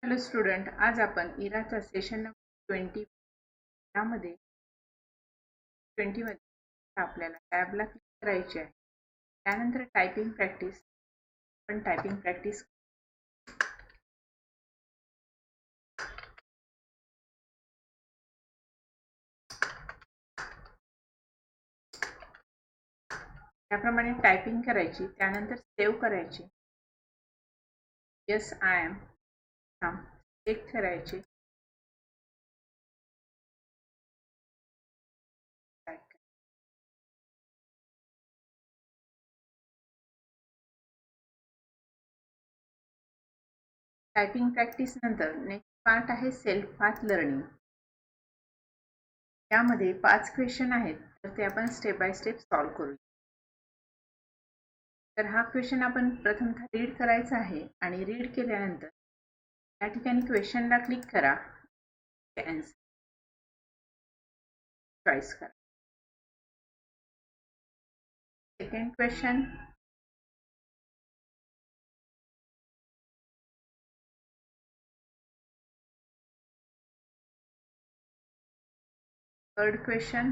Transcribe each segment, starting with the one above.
Hello student, आज आपण इराचा session number 20 यामध्ये 20 मध्ये आपल्याला टॅबला क्लिक करायचे आहे. त्यानंतर टायपिंग प्रॅक्टिस आपण टायपिंग प्रॅक्टिस त्याप्रमाणे टायपिंग करायची. त्यानंतर सेव्ह करायची. येस आय एम चेक करायचे. टायपिंग प्रॅक्टिस नंतर नेक्स्ट पार्ट आहे सेल्फ पाथ लर्निंग. त्यामध्ये 5 क्वेश्चन आहेत, तर ते आपण स्टेप बाय स्टेप सॉल्व्ह करू. तर हा क्वेश्चन आपण प्रथमतः रीड करायचा आहे आणि रीड केल्यानंतर या ठिकाणी क्वेश्चनला क्लिक करा. आन्सर चॉईस करा. सेकंड क्वेश्चन, थर्ड क्वेश्चन,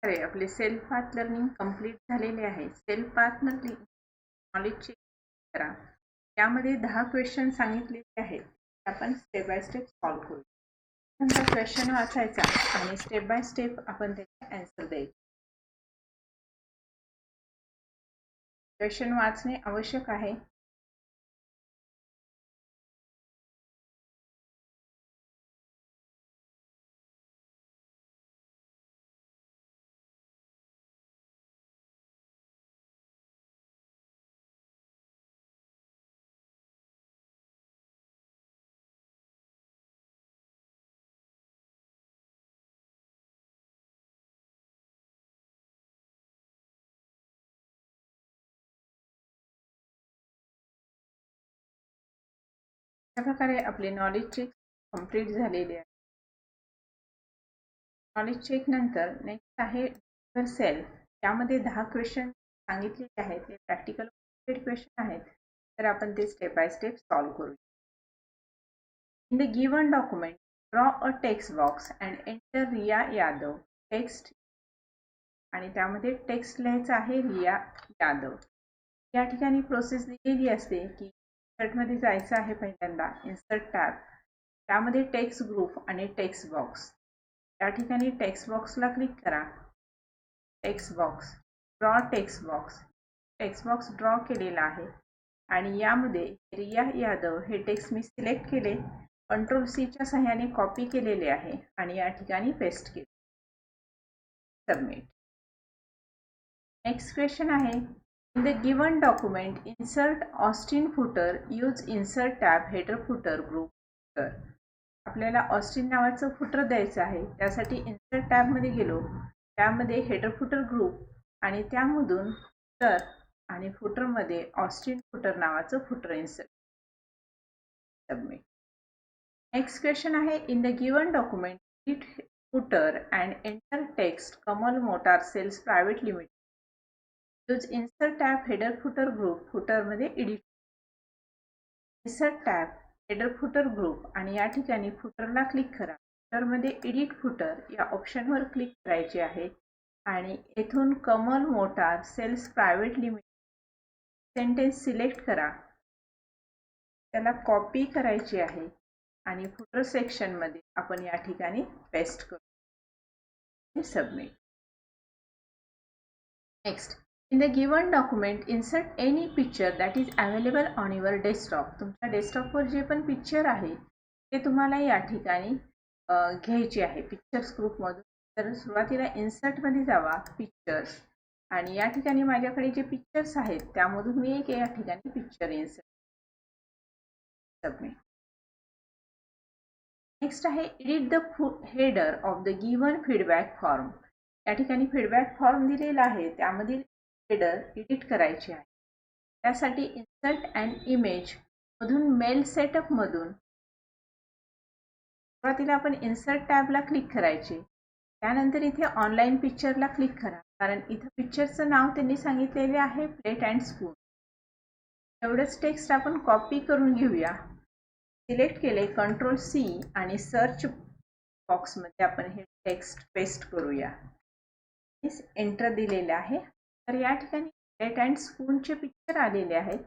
आपले सेल्फ पाथ लर्निंग कंप्लीट झालेले आहे. Self path learning knowledge check करा. त्यामध्ये 10 क्वेश्चन सांगितलेले आहेत. आपण स्टेप बाय स्टेप सॉल्व्ह करू. नंतर क्वेश्चन वाचायचा आणि स्टेप बाय स्टेप आपण त्याचे आन्सर द्यायचे. क्वेश्चन वाचणे आवश्यक आहे. अशा प्रकारे आपले नॉलेज चेक कंप्लीट झालेले आहे. नॉलेज चेक नंतर नेक्स्ट आहे सेल. त्यामध्ये 10 क्वेश्चन सांगितलेले आहेत. ते प्रॅक्टिकल क्वेश्चन आहेत, तर आपण ते स्टेप बाय स्टेप सॉल्व्ह करू. In the given document draw a text box and enter Riya Yadav text. आणि त्यामध्ये टेक्स्ट लिहायचं आहे रिया यादव. या ठिकाणी प्रोसेस दिलेली असते की इन्सर्टमध्ये जायचं आहे. पहिल्यांदा इन्सर्ट टॅब, त्यामध्ये टेक्स्ट ग्रुप आणि टेक्स्ट बॉक्स. त्या ठिकाणी टेक्स्ट बॉक्सला क्लिक करा. Text box, draw text box. Text box draw केलेला आहे आणि यामध्ये रिया यादव हे टेक्स्ट मी सिलेक्ट केले, कंट्रोल सीच्या सहाय्याने कॉपी केलेले आहे आणि या ठिकाणी पेस्ट केले. सबमिट. नेक्स्ट क्वेश्चन आहे, in the given document insert Austin footer, use insert tab header footer group footer. आपल्याला ऑस्टिन नावाचं फुटर द्यायचं आहे. त्यासाठी इन्सर्ट टॅबमध्ये गेलो, त्यामध्ये हेडर फुटर ग्रुप आणि त्यामधून फुटर आणि फुटरमध्ये ऑस्टिन फुटर नावाचं footer insert. Submit. Next question आहे, in the given document edit footer and enter text Kamal motor sales private limited, use insert tab header footer group फुटरमध्ये edit. Insert tab header footer group आणि या ठिकाणी फुटरला click करा. फुटरमध्ये edit footer या ऑप्शनवर click करायचे आहे आणि येथून Kamal motor sales private limited sentence select करा. त्याला कॉपी करायची आहे आणि फुटर सेक्शनमध्ये आपण या ठिकाणी पेस्ट करू. Submit. Next, in the given document insert any picture that is available on your desktop. तुमच्या डेस्कटॉपवर जे पण पिक्चर आहे ते तुम्हाला या ठिकाणी घ्यायचे आहे पिक्चर्स ग्रुपमधून. तर सुरुवातीला इन्सर्टमध्ये जावा, पिक्चर्स, आणि या ठिकाणी माझ्याकडे जे पिक्चर्स आहेत त्यामधून मी एक या ठिकाणी पिक्चर इन्सर्ट. सबमिट. नेक्स्ट आहे, edit the header of the given feedback form. या ठिकाणी फीडबॅक फॉर्म दिलेला आहे, त्यामधील हेडर एडिट करायचे आहे. त्यासाठी इन्सर्ट अँड इमेज मधून मेल सेटअप मधून सुरुवातीला आपण इन्सर्ट टॅबला क्लिक करायचे. त्यानंतर इथे ऑनलाईन पिक्चरला क्लिक करा, कारण इथं पिक्चरचं नाव त्यांनी सांगितलेले आहे प्लेट अँड स्पून. एवढंच टेक्स्ट आपण कॉपी करून घेऊया. सिलेक्ट केले, Ctrl+C आणि सर्च बॉक्समध्ये आपण हे टेक्स्ट पेस्ट करूया. एंटर दिलेले आहे. तर या ठिकाणी प्लेट अँड स्पूनचे पिक्चर आलेले आहेत,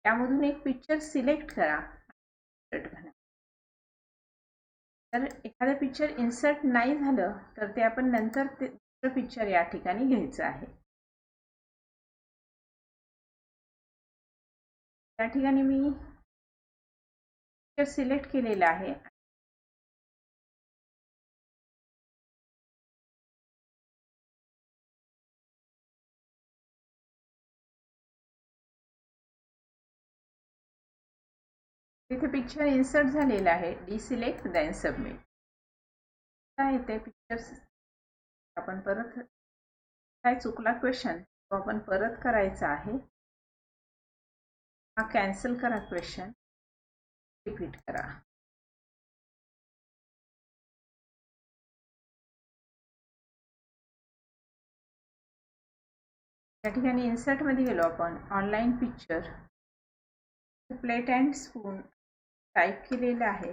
त्यामधून एक पिक्चर सिलेक्ट करा. तर एखादं पिक्चर इन्सर्ट नाही झालं तर ते आपण नंतर ते दुसरं पिक्चर या ठिकाणी घ्यायचं आहे. या ठिकाणी मी पिक्चर सिलेक्ट केलेलं आहे. तिथे पिक्चर इन्सर्ट झालेलं आहे. Deselect then submit. काय येते पिक्चर्स आपण परत काय चुकला क्वेश्चन तो आपण परत करायचा आहे. हा कॅन्सल करा क्वेश्चन, रिपीट करा. या ठिकाणी इन्सर्ट मध्ये गेलो आपण. Online picture plate and spoon type केलेलं आहे,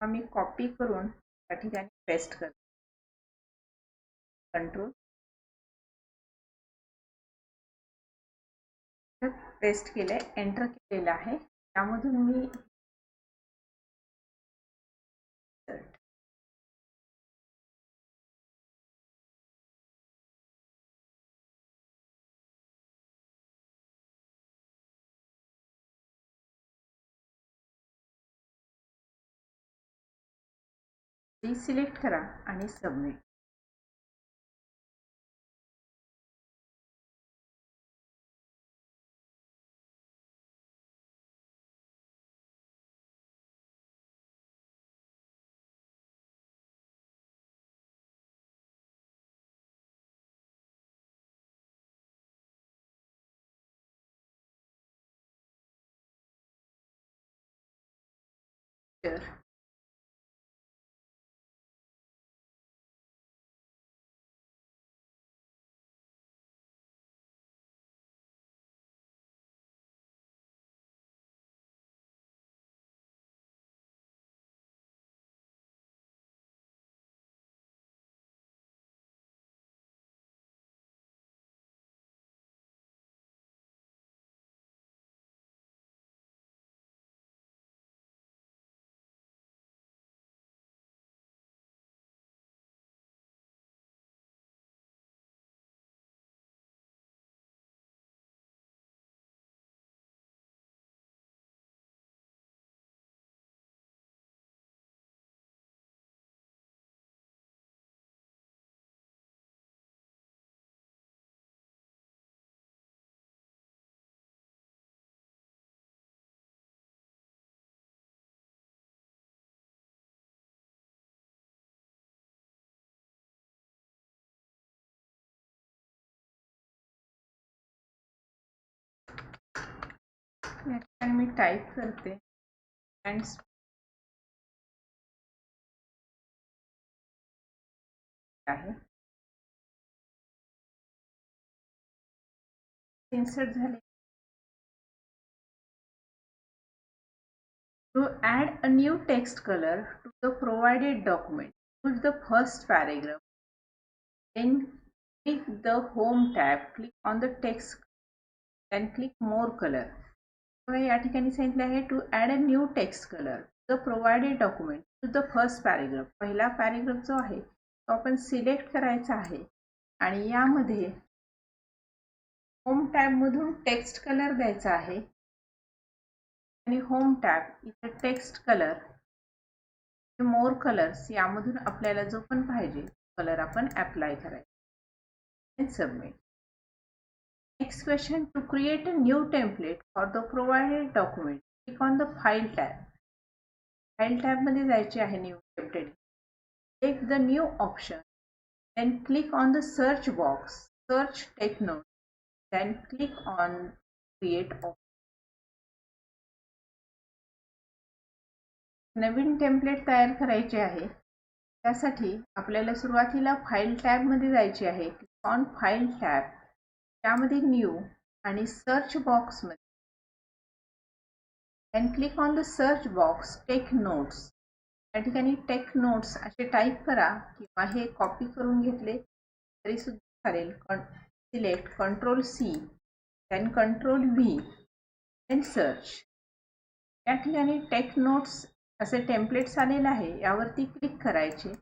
मी कॉपी करून या ठिकाणी पेस्ट करते. कंट्रोल पेस्ट केले, एंटर केलेलं आहे. त्यामधून मी डिसिलेक्ट करा आणि सबमिट. या ठिकाणी मी टाईप करते अँड आहे. इन्सर्ट झाले. To add a new text color to the provided document, choose the first paragraph. Then click the Home tab, click on the text, then click More color. या ठिकाणी सांगितले आहे to add a new text colour the provided document to the first paragraph. पहिला paragraph जो आहे तो आपण select करायचा आहे आणि यामध्ये होम टॅबमधून टेक्स्ट कलर द्यायचा आहे. आणि होम टॅब इथे टेक्स्ट कलर, मोर कलर्स यामधून आपल्याला जो पण पाहिजे कलर आपण अप्लाय करायचा. Submit. Next question, to create a new template for the provided document click on the file tab. File tab मध्ये जायचे आहे new template. Take the new option then click on the search box, search TechNotes, then click on create option. Naveen template तयार करायचे आहे. त्यासाठी आपल्याला सुरुवातीला file टॅबमध्ये जायचे आहे. ऑन फाईल टॅब, त्यामध्ये न्यू आणि सर्च बॉक्समध्ये then click on the search box take notes. या ठिकाणी टेक नोट्स असे टाईप करा किंवा हे कॉपी करून घेतले तरी सुद्धा चालेल. Select control C, then control V, then search. या ठिकाणी टेक नोट्स असे टेम्पलेट्स आलेलं आहे, यावरती क्लिक करायचे,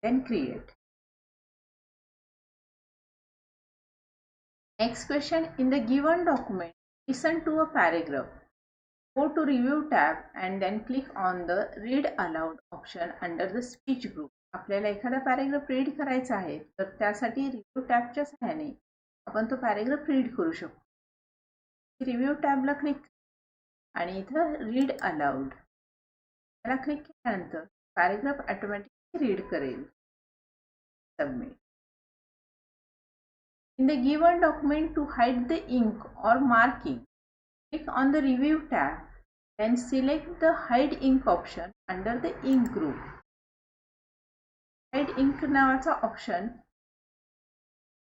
then create. Next question, in the given document, listen to a paragraph. Go to review tab and then click on the read aloud option under the speech group. आपल्याला एखादा paragraph read करायचा आहे तर त्यासाठी review टॅबच्या सहाय्याने आपण तो paragraph read करू शकतो. रिव्ह्यू टॅबला क्लिक आणि इथं रीड अलाउड याला क्लिक केल्यानंतर पॅराग्राफ ऑटोमॅटिकली रीड करेल. Submit. In the given document, to hide the ink or marking, click on the review tab, then select the hide ink option under the ink group. Hide ink नावाचा option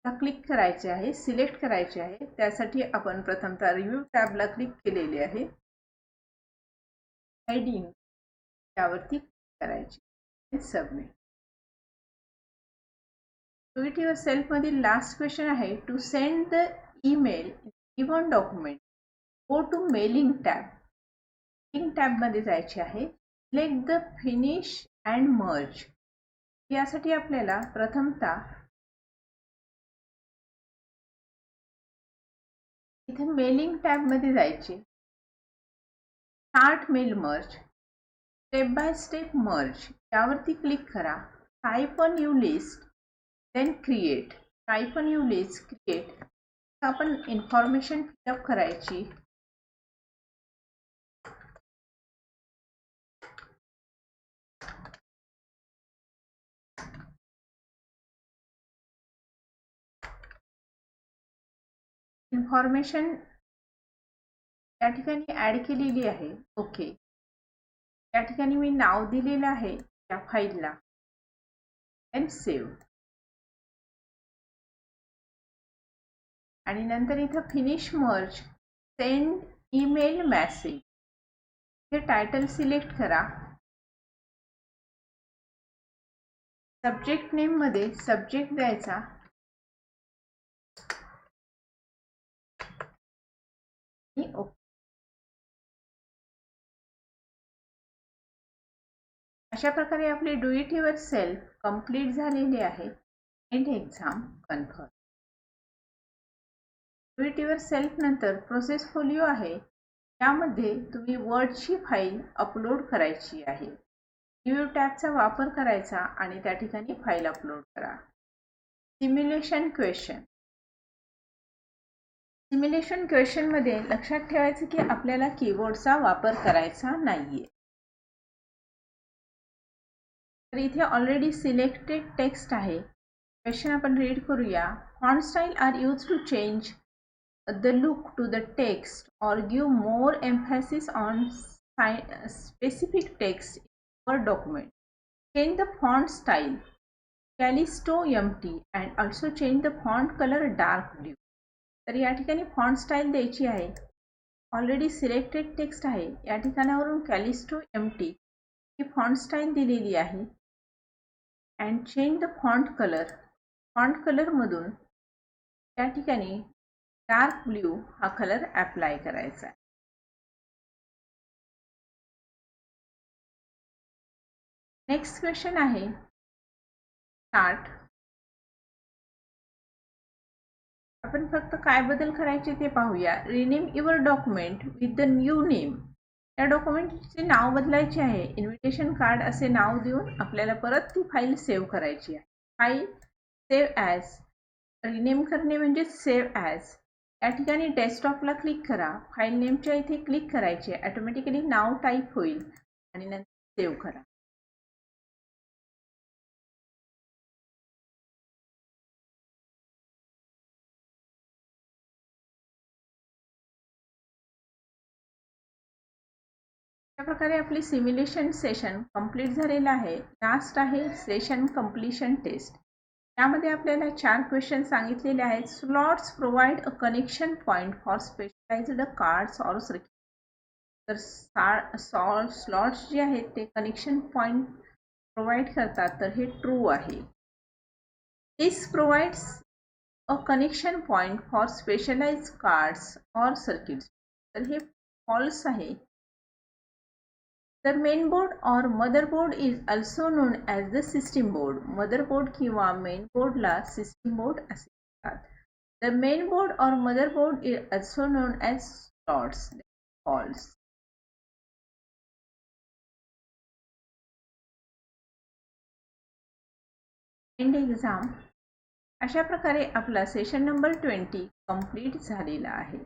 click करायचे आहे, select करायचे आहे. त्यासाठी आपण प्रथमतः review टॅबला click केलेले आहे. हाइड इंक त्यावरती करायचे, सबमिट. डू इट युअरसेल्फ मधील लास्ट क्वेश्चन आहे. To send the email given document, go to mailing tab. Mailing टॅबमध्ये जायचे आहे. Select the finish and merge. यासाठी आपल्याला प्रथमतः इथे मेलिंग टॅबमध्ये जायचे. Start mail merge, step by step merge यावरती क्लिक करा. Type a new list, then create. Type a new list, create. आपण इन्फॉर्मेशन फिलअप करायची. इन्फॉर्मेशन या ठिकाणी ऍड केलेली आहे. ओके. या ठिकाणी मी नाव दिलेलं आहे या फाईलला, एंड सेव्ह. आणि नंतर इथं finish merge, send email message. हे टायटल सिलेक्ट करा. सब्जेक्ट नेम मध्ये सब्जेक्ट द्यायचा. ओके. अशा प्रकारे आपली डू इट युअरसेल्फ कंप्लीट झालेली आहे. End exam confirm. Do it yourself नंतर प्रोसेस फोलिओ आहे. त्यामध्ये तुम्ही वर्डची फाईल अपलोड करायची आहे. रिव्ह्यू टॅबचा वापर करायचा आणि त्या ठिकाणी फाईल अपलोड करा. Simulation question. सिम्युलेशन क्वेश्चन मध्ये लक्षात ठेवायचं की आपल्याला कीबोर्डचा वापर करायचा नाहीये. तर इथे ऑलरेडी सिलेक्टेड टेक्स्ट आहे. क्वेश्चन आपण रीड करूया. Font style are use to change the look to the text or give more emphasis on specific text in your document. Change the font style Callisto empty and also change the font color dark blue. तर या ठिकाणी font style द्यायची आहे. Already selected text आहे. या ठिकाणावरून Callisto empty ही font style दिलेली आहे. And change the font colour. Font colour मधून या ठिकाणी डार्क ब्ल्यू हा कलर अप्लाय करायचा आहे. नेक्स्ट क्वेश्चन आहे स्टार्ट. आपण फक्त काय बदल करायचे ते पाहूया. Rename your document with the new name. या डॉक्युमेंटचे नाव बदलायचे आहे. इन्व्हिटेशन कार्ड असे नाव देऊन आपल्याला परत ती फाईल सेव्ह करायची आहे. File save as. रिनेम करणे म्हणजे सेव्ह ॲज. या ठिकाणी डेस्कटॉपला क्लिक करा. फाईल नेमच्या इथे क्लिक करायचे. ऑटोमॅटिकली नाव टाईप होईल आणि नंतर सेव्ह करा. अशा प्रकारे आपली सिम्युलेशन सेशन कंप्लीट झालेलं आहे. लास्ट आहे सेशन कंप्लीशन टेस्ट. यामध्ये आपल्याला 4 क्वेश्चन सांगितलेले आहेत. Slots provide a connection point for specialized cards or circuit. तर स्लॉट्स जे आहेत ते कनेक्शन पॉइंट प्रोव्हाइड करतात, तर हे ट्रू आहे. This provides a connection point for specialized cards or circuits. तर हे फॉल्स आहे. The main board or motherboard is also known as the system board. Motherboard किंवा main board ला system board असे म्हणतात. The main board or motherboard is also known as slots. False. End exam. अशा प्रकारे आपला session number 20 complete झालेला आहे.